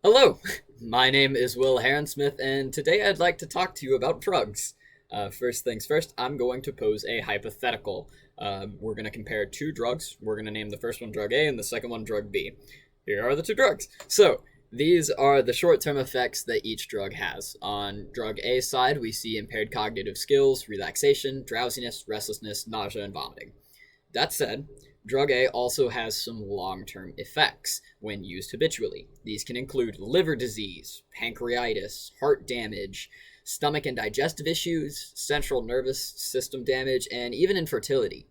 Hello, my name is Will Heronsmith, and today I'd like to talk to you about drugs. First things first, I'm going to pose a hypothetical. We're going to compare two drugs. We're going to name the first one drug A and the second one drug B. Here are the two drugs. So, these are the short term effects that each drug has. On drug A side, we see impaired cognitive skills, relaxation, drowsiness, restlessness, nausea, and vomiting. That said, drug A also has some long term effects when used habitually. These can include liver disease, pancreatitis, heart damage, stomach and digestive issues, central nervous system damage, and even infertility.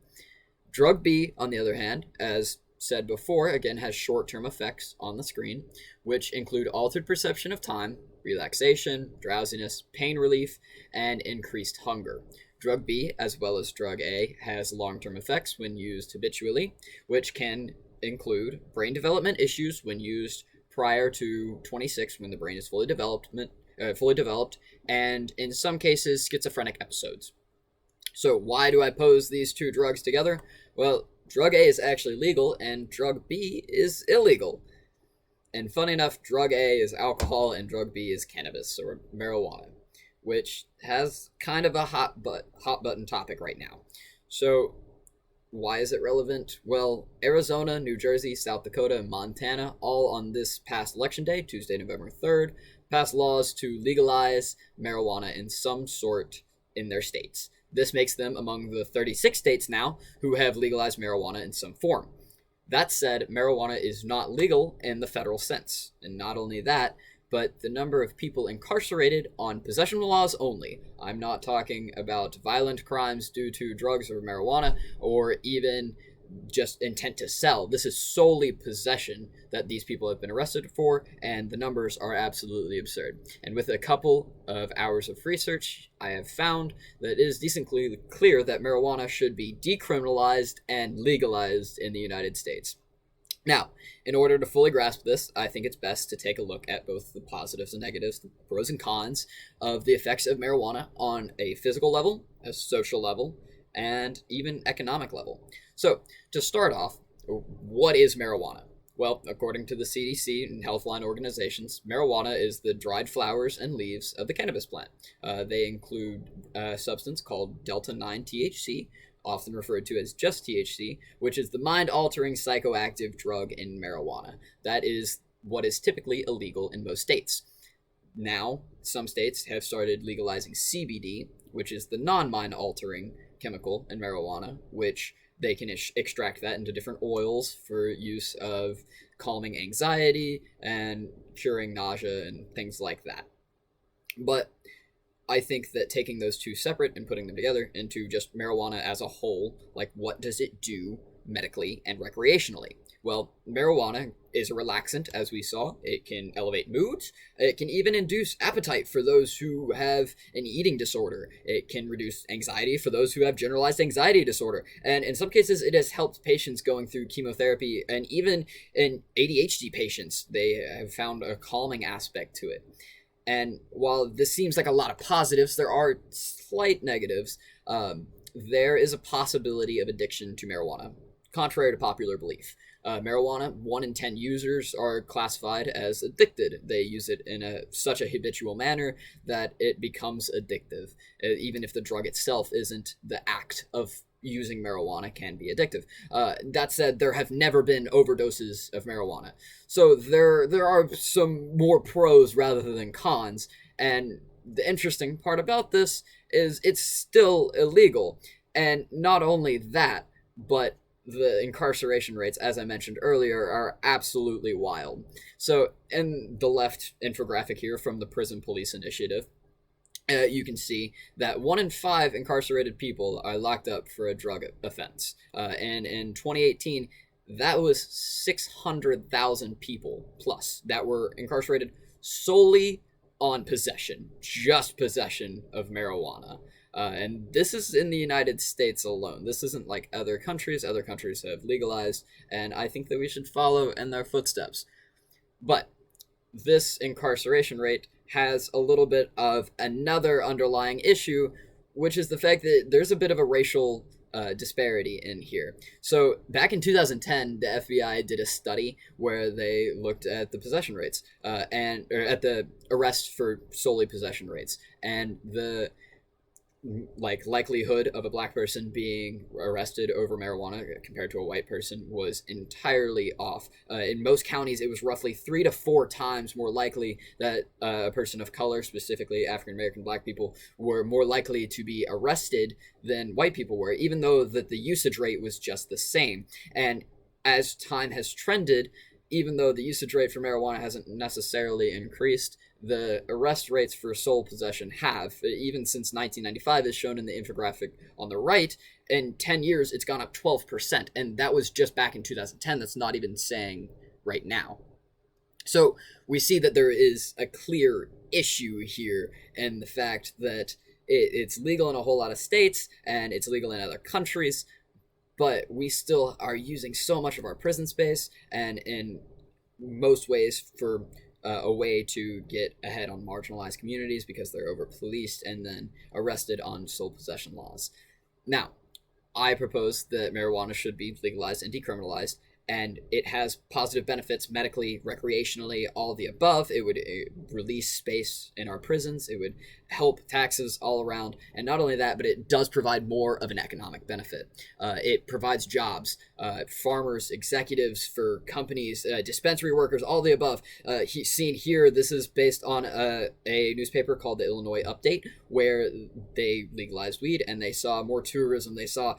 Drug B, on the other hand, as said before, again has short term effects on the screen, which include altered perception of time, relaxation, drowsiness, pain relief, and increased hunger. Drug B, as well as drug A, has long term effects when used habitually, which can include brain development issues when used prior to 26, when the brain is fully developed, and in some cases, schizophrenic episodes. So, why do I pose these two drugs together? Well, drug A is actually legal, and drug B is illegal. And funny enough, drug A is alcohol, and drug B is cannabis or marijuana, which has kind of a hot button topic right now. So, why is it relevant? Well, Arizona, New Jersey, South Dakota, and Montana, all on this past election day, Tuesday, November 3rd, passed laws to legalize marijuana in some sort in their states. This makes them among the 36 states now who have legalized marijuana in some form. That said, marijuana is not legal in the federal sense. And not only that, but the number of people incarcerated on possession laws only. I'm not talking about violent crimes due to drugs or marijuana, or even just intent to sell. This is solely possession that these people have been arrested for, and the numbers are absolutely absurd. And with a couple of hours of research, I have found that it is decently clear that marijuana should be decriminalized and legalized in the United States. Now, in order to fully grasp this, I think it's best to take a look at both the positives and negatives, the pros and cons of the effects of marijuana on a physical level, a social level, and even economic level. So, to start off, what is marijuana? Well, according to the CDC and Healthline organizations, marijuana is the dried flowers and leaves of the cannabis plant. They include a substance called Delta 9 THC, often referred to as just THC, which is the mind-altering psychoactive drug in marijuana. That is what is typically illegal in most states. Now, some states have started legalizing CBD, which is the non-mind-altering chemical in marijuana, which they can extract that into different oils for use of calming anxiety and curing nausea and things like that. But I think that taking those two separate and putting them together into just marijuana as a whole, like what does it do medically and recreationally? Well, marijuana is a relaxant, as we saw. It can elevate moods. It can even induce appetite for those who have an eating disorder. It can reduce anxiety for those who have generalized anxiety disorder. And in some cases, it has helped patients going through chemotherapy, and even in ADHD patients, they have found a calming aspect to it. And while this seems like a lot of positives, there are slight negatives. There is a possibility of addiction to marijuana, contrary to popular belief. Marijuana, 1 in 10 users are classified as addicted. They use it in such a habitual manner that it becomes addictive, even if the drug itself isn't. The act of using marijuana can be addictive. That said, there have never been overdoses of marijuana. So there are some more pros rather than cons. And the interesting part about this is it's still illegal. And not only that, but the incarceration rates, as I mentioned earlier, are absolutely wild. So in the left infographic here from the Prison Police Initiative, you can see that 1 in 5 incarcerated people are locked up for a drug offense. And in 2018, that was 600,000 people plus that were incarcerated solely on possession, just possession of marijuana. And this is in the United States alone. This isn't like other countries. Other countries have legalized, and I think that we should follow in their footsteps. But this incarceration rate has a little bit of another underlying issue, which is the fact that there's a bit of a racial disparity in here. So back in 2010, the FBI did a study where they looked at the possession rates or at the arrest for solely possession rates, and the likelihood of a black person being arrested over marijuana compared to a white person was entirely off. In most counties, it was roughly 3 to 4 times more likely that a person of color, specifically African American black people, were more likely to be arrested than white people were, even though that the usage rate was just the same. And as time has trended, even though the usage rate for marijuana hasn't necessarily increased, the arrest rates for sole possession have. Even since 1995, as shown in the infographic on the right, in 10 years, it's gone up 12%. And that was just back in 2010. That's not even saying right now. So we see that there is a clear issue here, and the fact that it's legal in a whole lot of states and it's legal in other countries, but we still are using so much of our prison space, and in most ways for a way to get ahead on marginalized communities because they're over policed and then arrested on sole possession laws. Now, I propose that marijuana should be legalized and decriminalized, and it has positive benefits medically, recreationally, all of the above. It would release space in our prisons. It would help taxes all around. And not only that, but it does provide more of an economic benefit. It provides jobs, farmers, executives for companies, dispensary workers, all the above. Seen here, this is based on a newspaper called the Illinois Update, where they legalized weed and they saw more tourism. They saw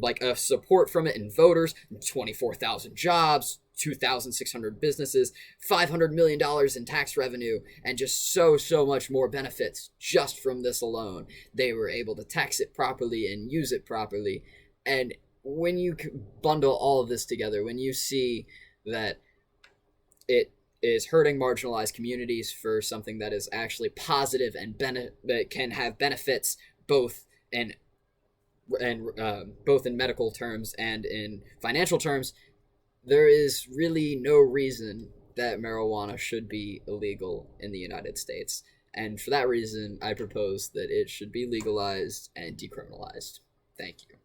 like a support from it in voters, 24,000 jobs, 2,600 businesses, $500 million in tax revenue, and just so much more benefits just from this alone. They were able to tax it properly and use it properly. And when you bundle all of this together, when you see that it is hurting marginalized communities for something that is actually positive and that can have benefits both in medical terms and in financial terms, there is really no reason that marijuana should be illegal in the United States. And for that reason, I propose that it should be legalized and decriminalized. Thank you.